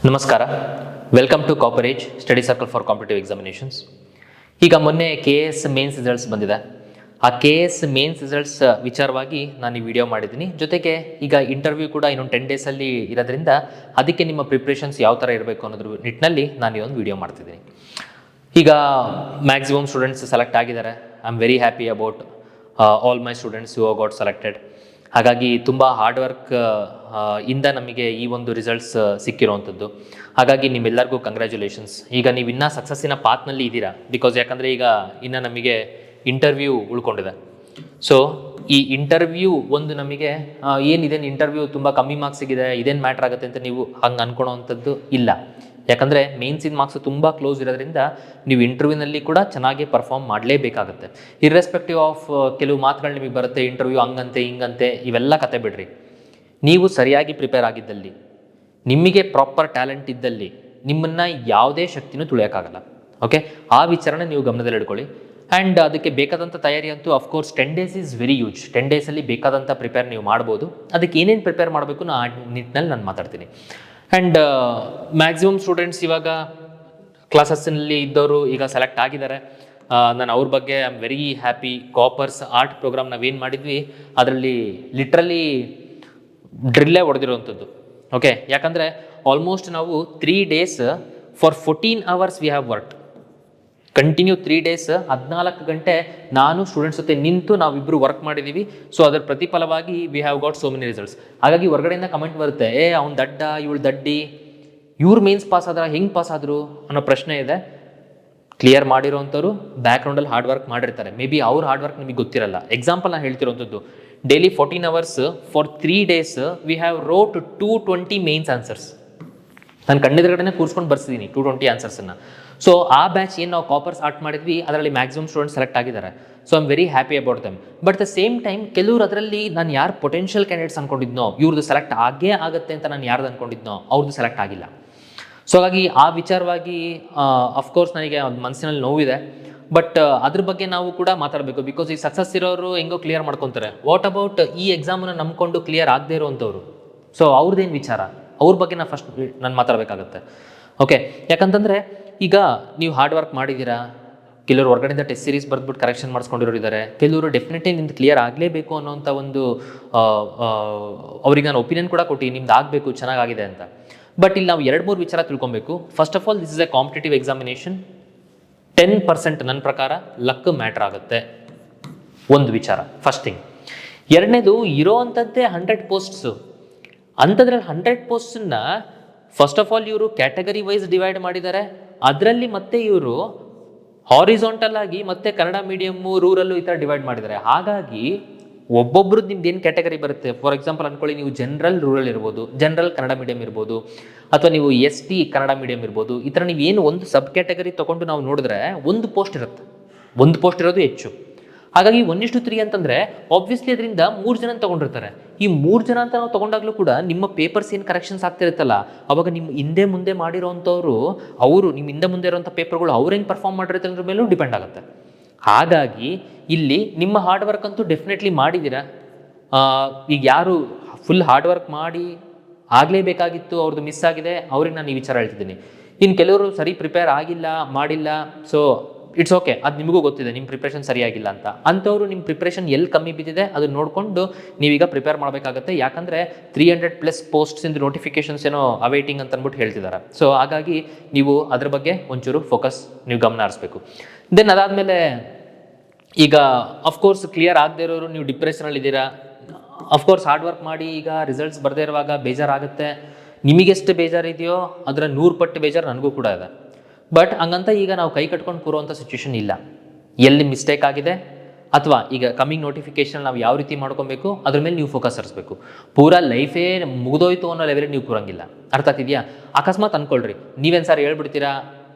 ನಮಸ್ಕಾರ, welcome to Copperage study circle for competitive examinations. ಈಗ ಮೊನ್ನೆ KS ಮೇನ್ಸ್ ರಿಸಲ್ಟ್ಸ್ ಬಂದಿದೆ. ಆ KS ಮೇನ್ಸ್ ರಿಸಲ್ಟ್ಸ್ ವಿಚಾರವಾಗಿ ನಾನು ಈ ವಿಡಿಯೋ ಮಾಡಿದ್ದೀನಿ. ಜೊತೆಗೆ ಈಗ ಇಂಟರ್ವ್ಯೂ ಕೂಡ ಇನ್ನೊಂದು 10 ಡೇಸಲ್ಲಿ ಇರೋದ್ರಿಂದ ಅದಕ್ಕೆ ನಿಮ್ಮ ಪ್ರಿಪ್ರೇಷನ್ಸ್ ಯಾವ ಥರ ಇರಬೇಕು ಅನ್ನೋದ್ರ ನಿಟ್ಟಿನಲ್ಲಿ ನಾನು ಈ ಒಂದು ವಿಡಿಯೋ ಮಾಡ್ತಿದ್ದೀನಿ. ಈಗ ಮ್ಯಾಕ್ಸಿಮಮ್ ಸ್ಟೂಡೆಂಟ್ಸ್ ಸೆಲೆಕ್ಟ್ ಆಗಿದ್ದಾರೆ. I am very happy about all my students who got selected. ಹಾಗಾಗಿ ತುಂಬ ಹಾರ್ಡ್ ವರ್ಕ್ ಇಂದ ನಮಗೆ ಈ ಒಂದು ರಿಸಲ್ಟ್ಸ್ ಸಿಕ್ಕಿರುವಂಥದ್ದು. ಹಾಗಾಗಿ ನಿಮ್ಮೆಲ್ಲರಿಗೂ ಕಂಗ್ರ್ಯಾಚುಲೇಷನ್ಸ್. ಈಗ ನೀವು ಇನ್ನೂ ಸಕ್ಸಸ್ಸಿನ ಪಾತ್ನಲ್ಲಿ ಇದ್ದೀರಾ. ಬಿಕಾಸ್ ಯಾಕಂದರೆ ಈಗ ಇನ್ನು ನಮಗೆ ಇಂಟರ್ವ್ಯೂ ಉಳ್ಕೊಂಡಿದೆ. ಸೊ ಈ ಇಂಟರ್ವ್ಯೂ ಒಂದು ನಮಗೆ ಏನಿದೇನು ಇಂಟರ್ವ್ಯೂ ತುಂಬ ಕಮ್ಮಿ ಮಾರ್ಕ್ಸ್ ಸಿಗಿದೆ, ಇದೇನು ಮ್ಯಾಟ್ರ್ ಆಗುತ್ತೆ ಅಂತ ನೀವು ಹಂಗೆ ಅನ್ಕೊಳೋವಂಥದ್ದು ಇಲ್ಲ. ಯಾಕಂದರೆ ಮೇನ್ಸಿನ ಮಾರ್ಕ್ಸ್ ತುಂಬ ಕ್ಲೋಸ್ ಇರೋದ್ರಿಂದ ನೀವು ಇಂಟರ್ವ್ಯೂನಲ್ಲಿ ಕೂಡ ಚೆನ್ನಾಗಿ ಪರ್ಫಾರ್ಮ್ ಮಾಡಲೇಬೇಕಾಗುತ್ತೆ. ಇರ್ರೆಸ್ಪೆಕ್ಟಿವ್ ಆಫ್ ಕೆಲವು ಮಾತುಗಳು ನಿಮಗೆ ಬರುತ್ತೆ, ಇಂಟರ್ವ್ಯೂ ಹಂಗಂತೆ ಹಿಂಗಂತೆ, ಇವೆಲ್ಲ ಕತೆ ಬಿಡ್ರಿ. ನೀವು ಸರಿಯಾಗಿ ಪ್ರಿಪೇರ್ ಆಗಿದ್ದಲ್ಲಿ, ನಿಮಗೆ ಪ್ರಾಪರ್ ಟ್ಯಾಲೆಂಟ್ ಇದ್ದಲ್ಲಿ ನಿಮ್ಮನ್ನು ಯಾವುದೇ ಶಕ್ತಿನೂ ತುಳಿಯೋಕ್ಕಾಗಲ್ಲ. ಓಕೆ, ಆ ವಿಚಾರನ ನೀವು ಗಮನದಲ್ಲಿ ಇಟ್ಕೊಳ್ಳಿ. ಆ್ಯಂಡ್ ಅದಕ್ಕೆ ಬೇಕಾದಂಥ ತಯಾರಿ ಅಂತೂ of course 10 days is very use. 10 ಡೇಸಲ್ಲಿ ಬೇಕಾದಂಥ ಪ್ರಿಪೇರ್ ನೀವು ಮಾಡ್ಬೋದು. ಅದಕ್ಕೆ ಏನೇನು ಪ್ರಿಪೇರ್ ಮಾಡಬೇಕು ಆ ನಿಟ್ಟಿನಲ್ಲಿ ನಾನು ಮಾತಾಡ್ತೀನಿ. ಆ್ಯಂಡ್ ಮ್ಯಾಕ್ಸಿಮಮ್ ಸ್ಟೂಡೆಂಟ್ಸ್ ಇವಾಗ ಕ್ಲಾಸಸ್ನಲ್ಲಿ ಇದ್ದವರು ಈಗ ಸೆಲೆಕ್ಟ್ ಆಗಿದ್ದಾರೆ. ನಾನು ಅವ್ರ ಬಗ್ಗೆ I am very happy. Coppers art program ನಾವೇನು ಮಾಡಿದ್ವಿ ಅದರಲ್ಲಿ ಲಿಟ್ರಲಿ ಡ್ರಿಲ್ಲೇ ಹೊಡೆದಿರೋವಂಥದ್ದು. ಓಕೆ, ಯಾಕಂದರೆ ಆಲ್ಮೋಸ್ಟ್ ನಾವು 3 days for 14 hours we have work continue. 3 days 14 ಗಂಟೆ ನಾನು ಸ್ಟೂಡೆಂಟ್ಸ್ ಜೊತೆ ನಿಂತು ನಾವಿಬ್ಬರು ವರ್ಕ್ ಮಾಡಿದ್ದೀವಿ. ಸೊ ಅದರ ಪ್ರತಿಫಲವಾಗಿ we have got so many results. ಹಾಗಾಗಿ ಹೊರಗಡೆಯಿಂದ ಕಮೆಂಟ್ ಬರುತ್ತೆ, ಅವ್ನು ದಡ್ಡ, ಇವಳು ದಡ್ಡಿ, ಇವ್ರು ಮೇನ್ಸ್ ಪಾಸ್ ಆದ್ರ ಹೆಂಗೆ ಪಾಸ್ ಆದರು ಅನ್ನೋ ಪ್ರಶ್ನೆ ಇದೆ. ಕ್ಲಿಯರ್ ಮಾಡಿರೋವಂಥವ್ರು ಬ್ಯಾಕ್ಗ್ರೌಂಡಲ್ಲಿ ಹಾರ್ಡ್ ವರ್ಕ್ ಮಾಡಿರ್ತಾರೆ. ಮೇ ಬಿ ಅವ್ರ ಹಾರ್ಡ್ ವರ್ಕ್ ನಿಮಗೆ ಗೊತ್ತಿರಲ್ಲ. ಎಕ್ಸಾಂಪಲ್ ನಾನು ಹೇಳ್ತಿರೋವಂಥದ್ದು, daily 14 hours for 3 days we have rote 220 mains answers. ನಾನು ಕಣ್ಣೆದುರುಗಡೆನೇ ಕೂರಿಸ್ಕೊಂಡು ಬರ್ಸಿದ್ದೀನಿ 220 ಆನ್ಸರ್ಸನ್ನು. ಸೊ ಆ ಬ್ಯಾಚ್ ಏನು ನಾವು ಕಾಪರ್ಸ್ ಆರ್ಟ್ ಮಾಡಿದ್ವಿ ಅದರಲ್ಲಿ ಮ್ಯಾಕ್ಸಿಮಮ್ ಸ್ಟೂಡೆಂಟ್ಸ್ ಸೆಲೆಕ್ಟ್ ಆಗಿದ್ದಾರೆ. So I am very happy about them. But the same time ಕೆಲವರು ಅದರಲ್ಲಿ ನಾನು ಯಾರು ಪೊಟೆನ್ಷಿಯಲ್ ಕ್ಯಾಂಡಿಡೇಟ್ಸ್ ಅಂದ್ಕೊಂಡಿದ್ನೋ, ಇವ್ರದ್ದು ಸೆಲೆಕ್ಟ್ ಆಗೇ ಆಗುತ್ತೆ ಅಂತ ನಾನು ಯಾರ್ದು ಅಂದ್ಕೊಂಡಿದ್ನೋ ಅವ್ರದ್ದು ಸೆಲೆಕ್ಟ್ ಆಗಿಲ್ಲ. ಸೊ ಹಾಗಾಗಿ ಆ ವಿಚಾರವಾಗಿ ಅಫ್ಕೋರ್ಸ್ ನನಗೆ ಒಂದು ಮನಸ್ಸಿನಲ್ಲಿ ನೋವಿದೆ. ಬಟ್ ಅದ್ರ ಬಗ್ಗೆ ನಾವು ಕೂಡ ಮಾತಾಡಬೇಕು. ಬಿಕಾಸ್ ಈ ಸಕ್ಸಸ್ ಇರೋರು ಹೆಂಗೋ ಕ್ಲಿಯರ್ ಮಾಡ್ಕೊತಾರೆ. ವಾಟ್ ಅಬೌಟ್ ಈ ಎಕ್ಸಾಮನ್ನು ನಂಬ್ಕೊಂಡು ಕ್ಲಿಯರ್ ಆಗದೆ ಇರೋವಂಥವ್ರು? ಸೊ ಅವ್ರದ್ದೇನು ವಿಚಾರ, ಅವ್ರ ಬಗ್ಗೆ ನಾನು ಮಾತಾಡಬೇಕಾಗತ್ತೆ. ಓಕೆ, ಯಾಕಂತಂದರೆ ಈಗ ನೀವು ಹಾರ್ಡ್ ವರ್ಕ್ ಮಾಡಿದ್ದೀರಾ. ಕೆಲವರು ಹೊರಗಡೆಯಿಂದ ಟೆಸ್ಟ್ ಸೀರೀಸ್ ಬರೆದ್ಬಿಟ್ಟು ಕರೆಕ್ಷನ್ ಮಾಡಿಸ್ಕೊಂಡಿರೋರು ಇದ್ದಾರೆ. ಕೆಲವರು ಡೆಫಿನೆಟ್ಲಿ ನಿಮ್ದು ಕ್ಲಿಯರ್ ಆಗಲೇಬೇಕು ಅನ್ನೋಂಥ ಒಂದು ಅವ್ರಿಗೆ ನಾನು ಒಪಿನಿಯನ್ ಕೂಡ ಕೊಟ್ಟು ನಿಮ್ದು ಆಗಬೇಕು, ಚೆನ್ನಾಗಾಗಿದೆ ಅಂತ. ಬಟ್ ಇಲ್ಲಿ ನಾವು 2-3 ವಿಚಾರ ತಿಳ್ಕೊಬೇಕು. First of all, this is A competitive examination. 10% ನನ್ನ ಪ್ರಕಾರ ಲಕ್ ಮ್ಯಾಟ್ರ್ ಆಗುತ್ತೆ, ಒಂದು ವಿಚಾರ ಫಸ್ಟ್ ಥಿಂಗ್. ಎರಡನೇದು, ಇರೋ ಅಂಥದ್ದೇ 100 ಪೋಸ್ಟ್ಸು. ಅಂಥದ್ರಲ್ಲಿ 100 ಪೋಸ್ಟನ್ನ ಫಸ್ಟ್ ಆಫ್ ಆಲ್ ಇವರು ಕ್ಯಾಟಗರಿ ವೈಸ್ ಡಿವೈಡ್ ಮಾಡಿದ್ದಾರೆ. ಅದರಲ್ಲಿ ಮತ್ತೆ ಇವರು ಹಾರಿಜಾಂಟಲ್ ಆಗಿ ಮತ್ತೆ ಕನ್ನಡ ಮೀಡಿಯಮ್ಮು, ರೂರಲ್ಲು ಈ ಥರ ಡಿವೈಡ್ ಮಾಡಿದ್ದಾರೆ. ಹಾಗಾಗಿ ಒಬ್ಬೊಬ್ರದ್ದು ನಿಮ್ದು ಏನು ಕ್ಯಾಟಗರಿ ಬರುತ್ತೆ. ಫಾರ್ ಎಕ್ಸಾಂಪಲ್ ಅಂದ್ಕೊಳ್ಳಿ, ನೀವು ಜನರಲ್ ರೂರಲ್ ಇರ್ಬೋದು, ಜನರಲ್ ಕನ್ನಡ ಮೀಡಿಯಮ್ ಇರ್ಬೋದು, ಅಥವಾ ನೀವು ST ಕನ್ನಡ ಮೀಡಿಯಮ್ ಇರ್ಬೋದು. ಈ ಥರ ನೀವು ಏನು ಒಂದು ಸಬ್ ಕ್ಯಾಟಗರಿ ತೊಗೊಂಡು ನಾವು ನೋಡಿದ್ರೆ ಒಂದು ಪೋಸ್ಟ್ ಇರುತ್ತೆ, ಒಂದು ಪೋಸ್ಟ್ ಇರೋದು ಹೆಚ್ಚು. ಹಾಗಾಗಿ 1:3 ಅಂತಂದರೆ ಆಬ್ವಿಯಸ್ಲಿ ಅದರಿಂದ 3 ಜನ ತೊಗೊಂಡಿರ್ತಾರೆ. ಈ 3 ಜನ ಅಂತ ನಾವು ತೊಗೊಂಡಾಗಲೂ ಕೂಡ ನಿಮ್ಮ ಪೇಪರ್ಸ್ ಏನು ಕರೆಕ್ಷನ್ಸ್ ಆಗ್ತಿರುತ್ತಲ್ಲ, ಅವಾಗ ನಿಮ್ಮ ಹಿಂದೆ ಮುಂದೆ ಮಾಡಿರೋವಂಥವ್ರು, ಅವರು ನಿಮ್ಮ ಹಿಂದೆ ಮುಂದೆ ಇರೋವಂಥ ಪೇಪರ್ಗಳು ಅವ್ರು ಹೆಂಗೆ ಪರ್ಫಾರ್ಮ್ ಮಾಡಿರುತ್ತೆ ಅದ್ರ ಮೇಲೂ ಡಿಪೆಂಡ್ ಆಗುತ್ತೆ. ಹಾಗಾಗಿ ಇಲ್ಲಿ ನಿಮ್ಮ ಹಾರ್ಡ್ ವರ್ಕ್ ಅಂತೂ ಡೆಫಿನೆಟ್ಲಿ ಮಾಡಿದ್ದೀರಾ. ಈಗ ಯಾರು ಫುಲ್ ಹಾರ್ಡ್ ವರ್ಕ್ ಮಾಡಿ ಆಗಲೇಬೇಕಾಗಿತ್ತು, ಅವ್ರದ್ದು ಮಿಸ್ ಆಗಿದೆ, ಅವ್ರಿಗೆ ನಾನು ಈ ವಿಚಾರ ಹೇಳ್ತಿದ್ದೀನಿ. ಇನ್ನು ಕೆಲವರು ಸರಿ ಪ್ರಿಪೇರ್ ಆಗಿಲ್ಲ, ಮಾಡಿಲ್ಲ. ಸೊ ಇಟ್ಸ್ ಓಕೆ, ಅದು ನಿಮಗೂ ಗೊತ್ತಿದೆ ನಿಮ್ಮ ಪ್ರಿಪ್ರೇಷನ್ ಸರಿಯಾಗಿಲ್ಲ ಅಂತ. ಅಂಥವ್ರು ನಿಮ್ಮ ಪ್ರಿಪ್ರೇಷನ್ ಎಲ್ಲಿ ಕಮ್ಮಿ ಬಿದ್ದಿದೆ ಅದನ್ನು ನೋಡಿಕೊಂಡು ನೀವೀಗ ಪ್ರಿಪೇರ್ ಮಾಡಬೇಕಾಗತ್ತೆ. ಯಾಕಂದರೆ 300+ ಪೋಸ್ಟ್ಸಿಂದ ನೋಟಿಫಿಕೇಷನ್ಸ್ ಏನೋ ಅವೈಟಿಂಗ್ ಅಂತ ಅಂದ್ಬಿಟ್ಟು ಹೇಳ್ತಿದ್ದಾರೆ. ಸೊ ಹಾಗಾಗಿ ನೀವು ಅದ್ರ ಬಗ್ಗೆ ಒಂಚೂರು ಫೋಕಸ್, ನೀವು ಗಮನ ಹರಿಸ್ಬೇಕು. ದೆನ್ ಅದಾದಮೇಲೆ ಈಗ ಅಫ್ಕೋರ್ಸ್ ಕ್ಲಿಯರ್ ಆಗದೆ ಇರೋರು, ನೀವು ಡಿಪ್ರೆಷನಲ್ಲಿದ್ದೀರಾ. ಅಫ್ಕೋರ್ಸ್ ಹಾರ್ಡ್ ವರ್ಕ್ ಮಾಡಿ ಈಗ ರಿಸಲ್ಟ್ಸ್ ಬರದೇ ಇರುವಾಗ ಬೇಜಾರಾಗುತ್ತೆ. ನಿಮಗೆಷ್ಟು ಬೇಜಾರಿದೆಯೋ ಅದರ 100 ಪಟ್ಟು ಬೇಜಾರು ನನಗೂ ಕೂಡ ಇದೆ. ಬಟ್ ಹಂಗಂತ ಈಗ ನಾವು ಕೈ ಕಟ್ಕೊಂಡು ಕೂರುವಂಥ ಸಿಚುವೇಶನ್ ಇಲ್ಲ. ಎಲ್ಲಿ ಮಿಸ್ಟೇಕ್ ಆಗಿದೆ ಅಥವಾ ಈಗ ಕಮ್ಮಿಂಗ್ ನೋಟಿಫಿಕೇಶನ್ ನಾವು ಯಾವ ರೀತಿ ಮಾಡ್ಕೊಬೇಕು ಅದ್ರ ಮೇಲೆ ನೀವು ಫೋಕಸ್ ಹರಿಸ್ಬೇಕು. ಪೂರಾ ಲೈಫೇ ಮುಗಿದೋಯ್ತು ಅನ್ನೋ ಲೆವೆಲ್ ನೀವು ಕೂರಂಗಿಲ್ಲ. ಅರ್ಥ ಆಗ್ತಿದೆಯಾ? ಅಕಸ್ಮಾತ್ ಅಂದ್ಕೊಳ್ರಿ, ನೀವೇನು ಸರ್ ಹೇಳ್ಬಿಡ್ತೀರಾ,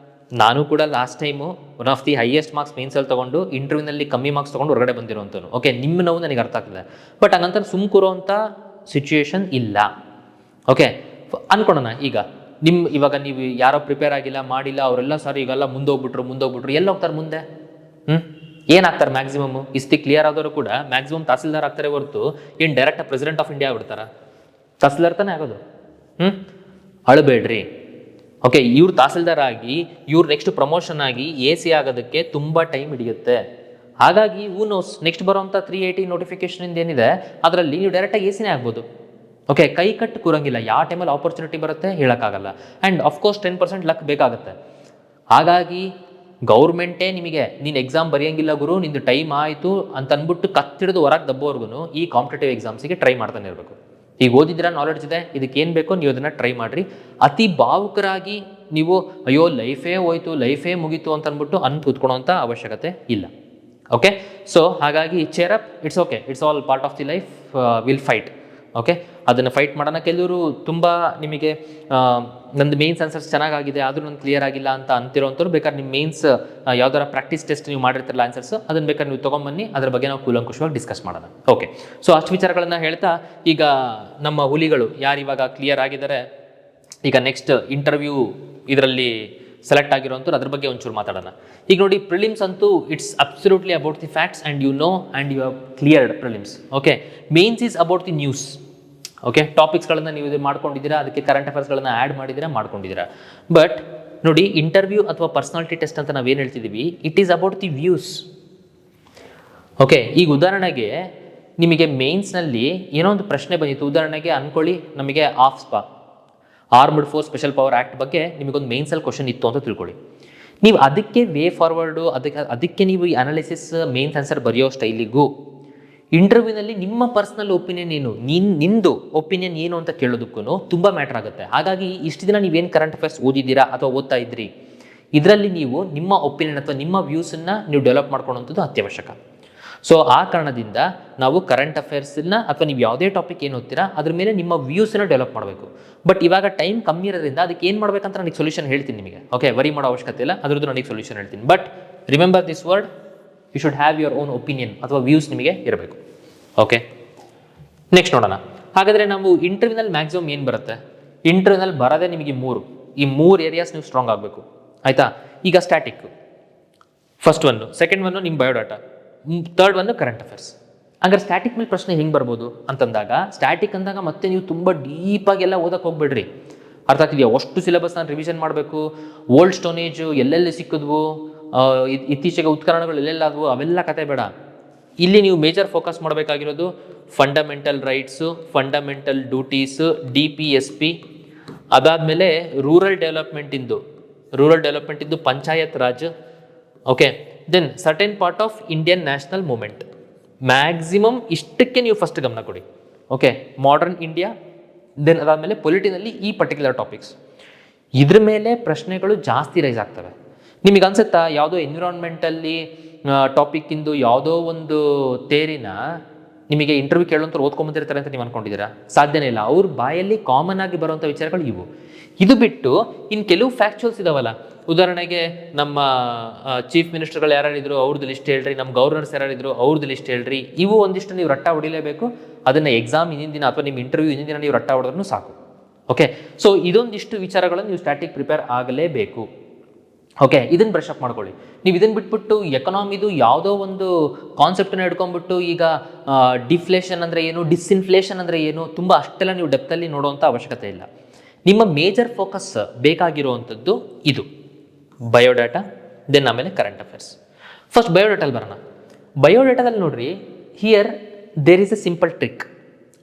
ನಾನು ಕೂಡ last time one of the highest marks ಮೇನ್ಸಲ್ಲಿ ತೊಗೊಂಡು ಇಂಟರ್ವ್ಯೂನಲ್ಲಿ ಕಮ್ಮಿ ಮಾರ್ಕ್ಸ್ ತೊಗೊಂಡು ಹೊರಗಡೆ ಬಂದಿರೋಂಥವ್ನು. ಓಕೆ, ನಿಮ್ಮ ನೋವು ನನಗೆ ಅರ್ಥ ಆಗ್ತಿದೆ. ಬಟ್ ಹಂಗಂತ ಕೂರೋವಂಥ ಸಿಚುವೇಶನ್ ಇಲ್ಲ. ಓಕೆ, ಅಂದ್ಕೊಳೋಣ. ಈಗ ಇವಾಗ ನೀವು ಯಾರೋ ಪ್ರಿಪೇರ್ ಆಗಿಲ್ಲ, ಮಾಡಿಲ್ಲ, ಅವರೆಲ್ಲ ಸರ್ ಈಗೆಲ್ಲ ಮುಂದೋಗ್ಬಿಟ್ರು ಎಲ್ಲಿ ಹೋಗ್ತಾರೆ ಮುಂದೆ? ಏನಾಗ್ತಾರೆ ಮ್ಯಾಕ್ಸಿಮಮ್? ಇಸ್ತಿ ಕ್ಲಿಯರ್ ಆದವರು ಕೂಡ ಮ್ಯಾಕ್ಸಿಮಮ್ ತಹಸೀಲ್ದಾರ್ ಆಗ್ತಾರೆ ಹೊರತು ಏನು ಡೈರೆಕ್ಟ್ ಪ್ರೆಸಿಡೆಂಟ್ ಆಫ್ ಇಂಡಿಯಾ ಆಗ್ಬಿಡ್ತಾರ? ತಹಸೀಲ್ದಾರ್ ತಾನೇ ಆಗೋದು. ಅಳಬೇಡ್ರಿ, ಓಕೆ, ಇವ್ರು ತಹಸೀಲ್ದಾರ್ ಆಗಿ ಇವ್ರು ನೆಕ್ಸ್ಟ್ ಪ್ರಮೋಷನ್ ಆಗಿ AC ಆಗೋದಕ್ಕೆ ತುಂಬ ಟೈಮ್ ಹಿಡಿಯುತ್ತೆ. ಹಾಗಾಗಿ ನೋಸ್ ನೆಕ್ಸ್ಟ್ ಬರೋಂಥ 380 ನೋಟಿಫಿಕೇಶನ್ ಏನಿದೆ ಅದರಲ್ಲಿ ನೀವು ಡೈರೆಕ್ಟಾಗಿ AC ಆಗ್ಬೋದು. ಓಕೆ, ಕೈ ಕಟ್ಟು ಕೂರಂಗಿಲ್ಲ, ಯಾವ ಟೈಮಲ್ಲಿ ಆಪರ್ಚುನಿಟಿ ಬರುತ್ತೆ ಹೇಳೋಕ್ಕಾಗಲ್ಲ. ಆ್ಯಂಡ್ ಅಫ್ಕೋರ್ಸ್ 10% ಲಕ್ ಬೇಕಾಗುತ್ತೆ. ಹಾಗಾಗಿ ಗೌರ್ಮೆಂಟೇ ನಿಮಗೆ ನೀನು ಎಕ್ಸಾಮ್ ಬರೆಯೋಂಗಿಲ್ಲ ಗುರು, ನಿಂದು ಟೈಮ್ ಆಯಿತು ಅಂತ ಅಂದ್ಬಿಟ್ಟು ಕತ್ತಿಡಿದು ಹೊರಗೆ ದಬ್ಬೋರ್ಗು ಈ ಕಾಂಪಿಟೇಟಿವ್ ಎಕ್ಸಾಮ್ಸಿಗೆ ಟ್ರೈ ಮಾಡ್ತಾನೆ ಇರಬೇಕು. ಈಗ ಓದಿದ್ದೀರಾ, ನಾಲೆಡ್ಜ್ ಇದೆ, ಇದಕ್ಕೆ ಏನು ಬೇಕೋ ನೀವು ಅದನ್ನು ಟ್ರೈ ಮಾಡಿರಿ. ಅತಿ ಭಾವುಕರಾಗಿ ನೀವು ಅಯ್ಯೋ ಲೈಫೇ ಹೋಯ್ತು, ಲೈಫೇ ಮುಗೀತು ಅಂತ ಅಂದ್ಬಿಟ್ಟು ಕೂತ್ಕೊಳ್ಳೋಂಥ ಅವಶ್ಯಕತೆ ಇಲ್ಲ. ಓಕೆ, ಸೊ ಹಾಗಾಗಿ cheer up, it's okay, it's all part of the life, will fight. Okay, ಅದನ್ನು ಫೈಟ್ ಮಾಡೋಣ. ಕೆಲವರು ತುಂಬ ನಿಮಗೆ ನಂದು ಮೇನ್ಸ್ ಆನ್ಸರ್ಸ್ ಚೆನ್ನಾಗಿದೆ ಆದರೂ ನಂಗೆ ಕ್ಲಿಯರ್ ಆಗಿಲ್ಲ ಅಂತ ಅಂತಿರೋಂಥವ್ರು ಬೇಕಾದ್ರೆ ನಿಮ್ಮ ಮೇನ್ಸ್ ಯಾವ್ದಾರ ಪ್ರಾಕ್ಟೀಸ್ ಟೆಸ್ಟ್ ನೀವು ಮಾಡಿರ್ತಿರಲ್ಲ ಆನ್ಸರ್ಸ್, ಅದನ್ನು ಬೇಕಾದ್ರೆ ನೀವು ತೊಗೊಂಬನ್ನಿ, ಅದ್ರ ಬಗ್ಗೆ ನಾವು ಕೂಲಂಕುಷವಾಗಿ ಡಿಸ್ಕಸ್ ಮಾಡೋಣ. ಓಕೆ, ಸೊ ಅಷ್ಟು ವಿಚಾರಗಳನ್ನು ಹೇಳ್ತಾ ಈಗ ನಮ್ಮ ಹುಲಿಗಳು ಯಾರು ಇವಾಗ ಕ್ಲಿಯರ್ ಆಗಿದ್ದಾರೆ, ಈಗ ನೆಕ್ಸ್ಟ್ ಇಂಟರ್ವ್ಯೂ ಇದರಲ್ಲಿ ಸೆಲೆಕ್ಟ್ ಆಗಿರೋಂಥವ್ರು ಅದ್ರ ಬಗ್ಗೆ ಒಂಚೂರು ಮಾತಾಡೋಣ. ಈಗ ನೋಡಿ, ಪ್ರಿಲಿಮ್ಸ್ ಅಂತೂ it's absolutely about the facts and you know and you have cleared prelims. Okay, mains is about the news. Okay, ಟಾಪಿಕ್ಸ್ಗಳನ್ನು ನೀವು ಇದು ಮಾಡ್ಕೊಂಡಿದ್ದೀರಾ, ಅದಕ್ಕೆ ಕರೆಂಟ್ ಅಫೇರ್ಸ್ಗಳನ್ನು ಆ್ಯಡ್ ಮಾಡ್ಕೊಂಡಿದ್ದೀರಾ. ಬಟ್ ನೋಡಿ, ಇಂಟರ್ವ್ಯೂ ಅಥವಾ ಪರ್ಸನಾಲಿಟಿ ಟೆಸ್ಟ್ ಅಂತ ನಾವೇನು ಹೇಳ್ತಿದ್ದೀವಿ, it is about the views. Okay, ಈಗ ಉದಾಹರಣೆಗೆ ನಿಮಗೆ ಮೇನ್ಸ್ನಲ್ಲಿ ಏನೋ ಒಂದು ಪ್ರಶ್ನೆ ಬಂದಿತ್ತು, ಉದಾಹರಣೆಗೆ ಅಂದ್ಕೊಳ್ಳಿ ನಮಗೆ armed force special power act ಬಗ್ಗೆ ನಿಮಗೊಂದು ಮೇನ್ಸಲ್ಲಿ ಕ್ವಶನ್ ಇತ್ತು ಅಂತ ತಿಳ್ಕೊಳ್ಳಿ. ನೀವು ಅದಕ್ಕೆ ವೇ ಫಾರ್ವರ್ಡು, ಅದಕ್ಕೆ ನೀವು ಈ ಅನಾಲಿಸಿಸ್ ಮೇನ್ಸ್ ಆನ್ಸರ್ ಬರೆಯೋ ಸ್ಟೈಲಿಗೂ ಇಂಟರ್ವ್ಯೂನಲ್ಲಿ ನಿಮ್ಮ ಪರ್ಸ್ನಲ್ ಒಪಿನಿಯನ್ ಏನು, ನಿಂದು ಒಪಿನಿಯನ್ ಏನು ಅಂತ ಕೇಳೋದಕ್ಕೂ ತುಂಬ ಮ್ಯಾಟರ್ ಆಗುತ್ತೆ. ಹಾಗಾಗಿ ಇಷ್ಟು ದಿನ ನೀವೇನು ಕರೆಂಟ್ ಅಫೇರ್ಸ್ ಓದಿದ್ದೀರಾ ಅಥವಾ ಓದ್ತಾ ಇದ್ರಿ, ಇದರಲ್ಲಿ ನೀವು ನಿಮ್ಮ ಒಪಿನಿಯನ್ ಅಥವಾ ನಿಮ್ಮ ವ್ಯೂಸನ್ನು ನೀವು ಡೆವಲಪ್ ಮಾಡ್ಕೊಳ್ಳೋಂಥದ್ದು ಅತ್ಯವಶ್ಯಕ. ಸೊ ಆ ಕಾರಣದಿಂದ ನಾವು ಕರೆಂಟ್ ಅಫೇರ್ಸನ್ನ ಅಥವಾ ನೀವು ಯಾವುದೇ ಟಾಪಿಕ್ ಏನು ಓದ್ತೀರಾ ಅದ್ರ ಮೇಲೆ ನಿಮ್ಮ ವ್ಯೂಸನ್ನು ಡೆವಲಪ್ ಮಾಡಬೇಕು. ಬಟ್ ಇವಾಗ ಟೈಮ್ ಕಮ್ಮಿ ಇರೋದ್ರಿಂದ ಅದಕ್ಕೆ ಏನು ಮಾಡಬೇಕಂತ ನನಗೆ ಸೊಲ್ಯೂಷನ್ ಹೇಳ್ತೀನಿ ನಿಮಗೆ. ಓಕೆ, ವರಿ ಮಾಡೋ ಅವಶ್ಯಕತೆ ಇಲ್ಲ, ಅದ್ರದ್ದು ನನಗೆ ಸೊಲ್ಯೂಷನ್ ಹೇಳ್ತೀನಿ. But remember this word, you should have your own opinion ಅಥವಾ ವ್ಯೂಸ್ ನಿಮಗೆ ಇರಬೇಕು. ಓಕೆ, ನೆಕ್ಸ್ಟ್ ನೋಡೋಣ. ಹಾಗಾದರೆ ನಾವು ಇಂಟರ್ವ್ಯೂನಲ್ಲಿ ಮ್ಯಾಕ್ಸಿಮಮ್ ಏನು ಬರುತ್ತೆ, ಇಂಟರ್ವ್ಯೂನಲ್ಲಿ ಬರೋದೇ ನಿಮಗೆ ಈ ಮೂರು ಏರಿಯಾಸ್ ನೀವು ಸ್ಟ್ರಾಂಗ್ ಆಗಬೇಕು. ಆಯಿತಾ? ಈಗ static first one, second one ನಿಮ್ಮ biodata, third one current affairs. ಹಂಗಾರೆ ಸ್ಟ್ಯಾಟಿಕ್ ಮೇಲೆ ಪ್ರಶ್ನೆ ಹೆಂಗೆ ಬರ್ಬೋದು ಅಂತಂದಾಗ, ಸ್ಟ್ಯಾಟಿಕ್ ಅಂದಾಗ ಮತ್ತೆ ನೀವು ತುಂಬ ಡೀಪಾಗೆಲ್ಲ ಓದಕ್ಕೆ ಹೋಗ್ಬೇಡ್ರಿ. ಅರ್ಥ ಆಗ್ತಿದೆಯಾ? ಅಷ್ಟು ಸಿಲೆಬಸ್ ನಾನು ರಿವಿಷನ್ ಮಾಡಬೇಕು, ಓಲ್ಡ್ ಸ್ಟೋನೇಜು ಎಲ್ಲೆಲ್ಲಿ ಸಿಕ್ಕಿದ್ವು, ಇತ್ತೀಚೆಗೆ ಉತ್ಕರಣಗಳು ಎಲ್ಲೆಲ್ಲಾದವು, ಅವೆಲ್ಲ ಕತೆ ಬೇಡ. ಇಲ್ಲಿ ನೀವು ಮೇಜರ್ ಫೋಕಸ್ ಮಾಡಬೇಕಾಗಿರೋದು fundamental rights, fundamental duties, DPSP, ಅದಾದಮೇಲೆ ರೂರಲ್ ಡೆವಲಪ್ಮೆಂಟಿಂದು panchayat raj. Okay, then certain part of Indian national movement. Maximum ಇಷ್ಟಕ್ಕೆ ನೀವು ಫಸ್ಟ್ ಗಮನ ಕೊಡಿ. ಓಕೆ, ಮಾಡರ್ನ್ ಇಂಡಿಯಾ, ದೆನ್ ಅದಾದಮೇಲೆ ಪೊಲಿಟಿನಲ್ಲಿ ಈ ಪರ್ಟಿಕ್ಯುಲರ್ ಟಾಪಿಕ್ಸ್. ಇದ್ರ ಮೇಲೆ ಪ್ರಶ್ನೆಗಳು ಜಾಸ್ತಿ ರೈಸ್ ಆಗ್ತವೆ. ನಿಮಗೆ ಅನ್ಸುತ್ತಾ ಯಾವುದೋ ಎನ್ವಿರಾನ್ಮೆಂಟಲ್ಲಿ ಟಾಪಿಕ್ಕಿಂದು ಯಾವುದೋ ಒಂದು ತೇರಿನ ನಿಮಗೆ ಇಂಟರ್ವ್ಯೂ ಕೇಳೋಂಥವ್ರು ಓದ್ಕೊಂಬಂದಿರ್ತಾರೆ ಅಂತ ನೀವು ಅನ್ಕೊಂಡಿದ್ದೀರಾ? ಸಾಧ್ಯನೇ ಇಲ್ಲ. ಅವ್ರ ಬಾಯಲ್ಲಿ ಕಾಮನ್ ಆಗಿ ಬರುವಂಥ ವಿಚಾರಗಳು ಇವು. ಇದು ಬಿಟ್ಟು ಇನ್ನು ಕೆಲವು ಫ್ಯಾಕ್ಚುಯಲ್ಸ್ ಇದಾವಲ್ಲ, ಉದಾಹರಣೆಗೆ ನಮ್ಮ ಚೀಫ್ ಮಿನಿಸ್ಟರ್ಗಳು ಯಾರಿದ್ರು ಅವ್ರದ್ದು ಲಿಸ್ಟ್ ಹೇಳ್ರಿ, ನಮ್ಮ ಗವರ್ನರ್ಸ್ ಯಾರಿದ್ರು ಅವ್ರದ್ದು ಲಿಸ್ಟ್ ಹೇಳ್ರಿ. ಇವು ಒಂದಿಷ್ಟು ನೀವು ರಟ್ಟ ಹೊಡಿಲೇಬೇಕು. ಅದನ್ನು ಎಕ್ಸಾಮ್ ಹಿಂದಿನ ದಿನ ಅಥವಾ ನಿಮ್ಮ ಇಂಟರ್ವ್ಯೂ ಹಿಂದಿನ ದಿನ ನೀವು ರಟ್ಟ ಹೊಡೆದ್ರೂ ಸಾಕು. ಓಕೆ, ಸೊ ಇದೊಂದಿಷ್ಟು ವಿಚಾರಗಳನ್ನು ನೀವು ಸ್ಟ್ಯಾಟಿಕ್ ಪ್ರಿಪೇರ್ ಆಗಲೇಬೇಕು. ಓಕೆ, ಇದನ್ನು ಬ್ರಷ್ ಅಪ್ ಮಾಡ್ಕೊಳ್ಳಿ. ನೀವು ಇದನ್ನು ಬಿಟ್ಬಿಟ್ಟು ಎಕನಾಮಿದು ಯಾವುದೋ ಒಂದು ಕಾನ್ಸೆಪ್ಟನ್ನು ಹಿಡ್ಕೊಂಡ್ಬಿಟ್ಟು ಈಗ ಡಿಫ್ಲೇಷನ್ ಅಂದರೆ ಏನು, ಡಿಸ್ಇನ್ಫ್ಲೇಷನ್ ಅಂದರೆ ಏನು, ತುಂಬ ಅಷ್ಟೆಲ್ಲ ನೀವು ಡೆಪ್ತಲ್ಲಿ ನೋಡುವಂಥ ಅವಶ್ಯಕತೆ ಇಲ್ಲ. ನಿಮ್ಮ ಮೇಜರ್ ಫೋಕಸ್ ಬೇಕಾಗಿರುವಂಥದ್ದು ಇದು ಬಯೋಡಾಟಾ, ದೆನ್ ಆಮೇಲೆ ಕರೆಂಟ್ ಅಫೇರ್ಸ್. ಫಸ್ಟ್ ಬಯೋಡಾಟಲ್ಲಿ ಬರೋಣ. ಬಯೋಡಾಟಾದಲ್ಲಿ ನೋಡ್ರಿ, here there is a simple trick.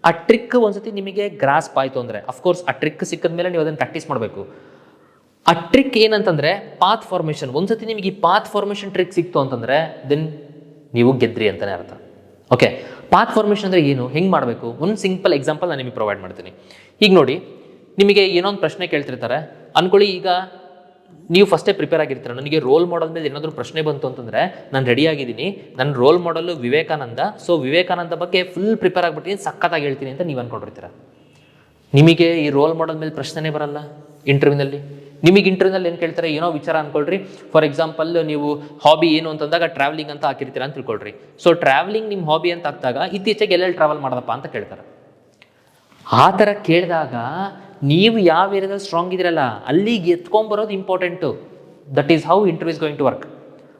ಆ ಟ್ರಿಕ್ ಒಂದ್ಸತಿ ನಿಮಗೆ ಗ್ರಾಸ್ಪ್ ಆಯಿತು ಅಂದರೆ, ಅಫ್ಕೋರ್ಸ್ ಆ ಟ್ರಿಕ್ ಸಿಕ್ಕಿದ ಮೇಲೆ ನೀವು ಅದನ್ನು ಪ್ರಾಕ್ಟೀಸ್ ಮಾಡಬೇಕು. ಆ ಟ್ರಿಕ್ ಏನಂತಂದರೆ ಪಾತ್ ಫಾರ್ಮೇಷನ್. ಒಂದ್ಸತಿ ನಿಮಗೆ ಈ ಪಾತ್ ಫಾರ್ಮೇಷನ್ ಟ್ರಿಕ್ ಸಿಕ್ತು ಅಂತಂದರೆ ದೆನ್ ನೀವು ಗೆದ್ರಿ ಅಂತಲೇ ಅರ್ಥ. ಓಕೆ, ಪಾತ್ ಫಾರ್ಮೇಷನ್ ಅಂದರೆ ಏನು, ಹೆಂಗೆ ಮಾಡಬೇಕು, ಒಂದು ಸಿಂಪಲ್ ಎಕ್ಸಾಂಪಲ್ ನಾನು ನಿಮಗೆ ಪ್ರೊವೈಡ್ ಮಾಡ್ತೀನಿ. ಈಗ ನೋಡಿ, ನಿಮಗೆ ಏನೋ ಒಂದು ಪ್ರಶ್ನೆ ಕೇಳ್ತಿರ್ತಾರೆ ಅಂದ್ಕೊಳ್ಳಿ. ಈಗ ನೀವು ಫಸ್ಟೇ ಪ್ರಿಪೇರ್ ಆಗಿರ್ತೀರ. ನನಗೆ ರೋಲ್ ಮಾಡಲ್ ಮೇಲೆ ಏನಾದರೂ ಪ್ರಶ್ನೆ ಬಂತು ಅಂತಂದರೆ ನಾನು ರೆಡಿ ಆಗಿದ್ದೀನಿ, ನನ್ನ ರೋಲ್ ಮಾಡಲು ವಿವೇಕಾನಂದ, ಸೊ ವಿವೇಕಾನಂದ ಬಗ್ಗೆ ಫುಲ್ ಪ್ರಿಪೇರ್ ಆಗಿಬಿಟ್ಟಿದ್ದೀನಿ, ಸಖತ್ತಾಗಿ ಹೇಳ್ತೀನಿ ಅಂತ ನೀವು ಅಂದ್ಕೊಂಡಿರ್ತೀರ. ನಿಮಗೆ ಈ ರೋಲ್ ಮಾಡಲ್ ಮೇಲೆ ಪ್ರಶ್ನೆನೇ ಬರಲ್ಲ ಇಂಟರ್ವ್ಯೂನಲ್ಲಿ. ನಿಮಗೆ ಇಂಟರ್ವ್ಯೂನಲ್ಲಿ ಏನು ಕೇಳ್ತಾರೆ, ಏನೋ ವಿಚಾರ ಅಂದ್ಕೊಳ್ರಿ. ಫಾರ್ ಎಕ್ಸಾಂಪಲ್, ನೀವು ಹಾಬಿ ಏನು ಅಂತಂದಾಗ ಟ್ರಾವೆಲಿಂಗ್ ಅಂತ ಹಾಕಿರ್ತೀರ ಅಂತ ತಿಳ್ಕೊಳ್ರಿ. ಸೊ ಟ್ರಾವೆಲಿಂಗ್ ನಿಮ್ಮ ಹಾಬಿ ಅಂತ ಹಾಕಿದಾಗ ಇತ್ತೀಚೆಗೆ ಎಲ್ಲೆಲ್ಲಿ ಟ್ರಾವೆಲ್ ಮಾಡೋದಪ್ಪ ಅಂತ ಕೇಳ್ತಾರೆ. ಆ ಥರ ಕೇಳಿದಾಗ ನೀವು ಯಾವ ಏರಿಯಾದಲ್ಲಿ ಸ್ಟ್ರಾಂಗ್ ಇದ್ದೀರಲ್ಲ ಅಲ್ಲಿಗೆ ಎತ್ಕೊಂಬರೋದು important. That is how interview is going to work.